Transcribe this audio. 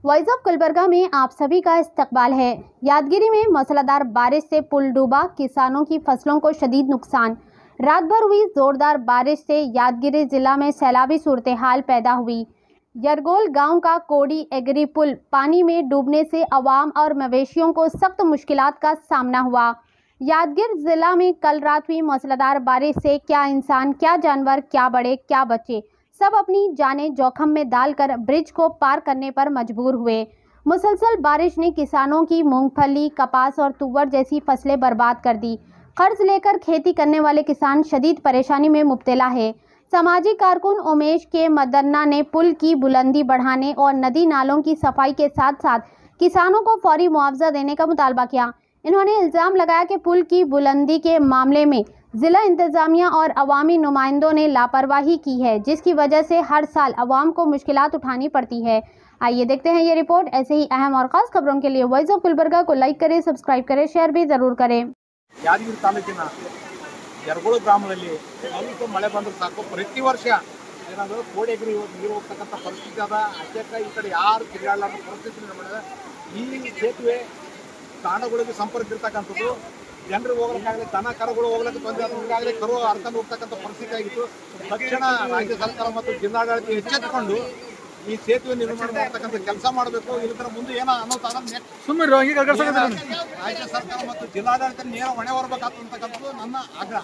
Voice of Gulbarga में आप सभी का इस्तकबाल है। यादगिरी में मूसलाधार बारिश से पुल डूबा, किसानों की फसलों को शदीद नुकसान। रात भर हुई जोरदार बारिश से यादगिरी जिला में सैलाबी सूरत हाल पैदा हुई। यरगोल गांव का कोडी एग्री पुल पानी में डूबने से अवाम और मवेशियों को सख्त मुश्किलात का सामना हुआ। यादगिर जिला में कल रात हुई मूसलाधार बारिश से क्या इंसान, क्या जानवर, क्या बड़े, क्या बच्चे सब अपनी जानें जोखम में डालकर ब्रिज को पार करने पर मजबूर हुए। मुसलसल बारिश ने किसानों की मूंगफली, कपास और तुवर जैसी फसलें बर्बाद कर दी। कर्ज लेकर खेती करने वाले किसान शदीद परेशानी में मुब्तला है। सामाजिक कारकुन उमेश के मदन्ना ने पुल की बुलंदी बढ़ाने और नदी नालों की सफाई के साथ साथ किसानों को फौरी मुआवजा देने का मुतालबा किया। इन्होंने इल्ज़ाम लगाया कि पुल की बुलंदी के मामले में जिला इंतजामिया और अवामी नुमाइंदों ने लापरवाही की है, जिसकी वजह से हर साल अवाम को मुश्किलात उठानी पड़ती है। आइए देखते हैं ये रिपोर्ट। ऐसे ही अहम और खास खबरों के लिए वॉइस ऑफ गुलबर्गा को लाइक करें, सब्सक्राइब करें, शेयर भी जरूर करें। ಯಾದಗಿರಿ ತಾಲೂಕಿನ ಯರಗೋಳು ಗ್ರಾಮದಲ್ಲಿ ಸ್ವಲ್ಪ ಮಳೆ ಬಂದರೂ ಸಾಕು ಪ್ರತಿ ವರ್ಷ ಏನಾದರೂ ಕೋಡಿಗೆರೆ ನೀರು ಹೋಗ್ತಕ್ಕಂಥ ಪರಿಸ್ಥಿತಿ ಅದ. ಅಷ್ಟೇ ಈ ಕಡೆ ಯಾರು ತಿರುಗಾಡಲಾರ ಪರಿಸ್ಥಿತಿ ಮಾಡಿದೆ. ಈ ಸೇತುವೆ ತಾಣಗಳಿಗೆ ಸಂಪರ್ಕ ಇರ್ತಕ್ಕಂಥದ್ದು, ಜನರು ಹೋಗ್ಲಿಕ್ಕಾಗಲಿ, ದನ ಕರುಗಳು ಹೋಗ್ಲಿಕ್ಕೆ ತೊಂದರೆ, ಈಗಾಗಲೇ ಕರು ಹರ್ಕೊಂಡು ಹೋಗ್ತಕ್ಕಂಥ ಪರಿಸ್ಥಿತಿ ಆಗಿತ್ತು. ತಕ್ಷಣ ರಾಜ್ಯ ಸರ್ಕಾರ ಮತ್ತು ಜಿಲ್ಲಾಡಳಿತ ಎಚ್ಚೆತ್ತುಕೊಂಡು ಈ ಸೇತುವೆ ನಿರ್ಮಾಣ ಮಾಡ್ತಕ್ಕಂಥ ಕೆಲಸ ಮಾಡಬೇಕು. ಇಲ್ಲದ್ರ ಮುಂದೆ ಏನೋ ಅನ್ನೋದು ರಾಜ್ಯ ಸರ್ಕಾರ ಮತ್ತು ಜಿಲ್ಲಾಡಳಿತ ನೇರ ಹೊಣೆ ಹೊರಬೇಕಾಗ್ತಕ್ಕಂಥದ್ದು ನನ್ನ ಆಗ್ರಹ.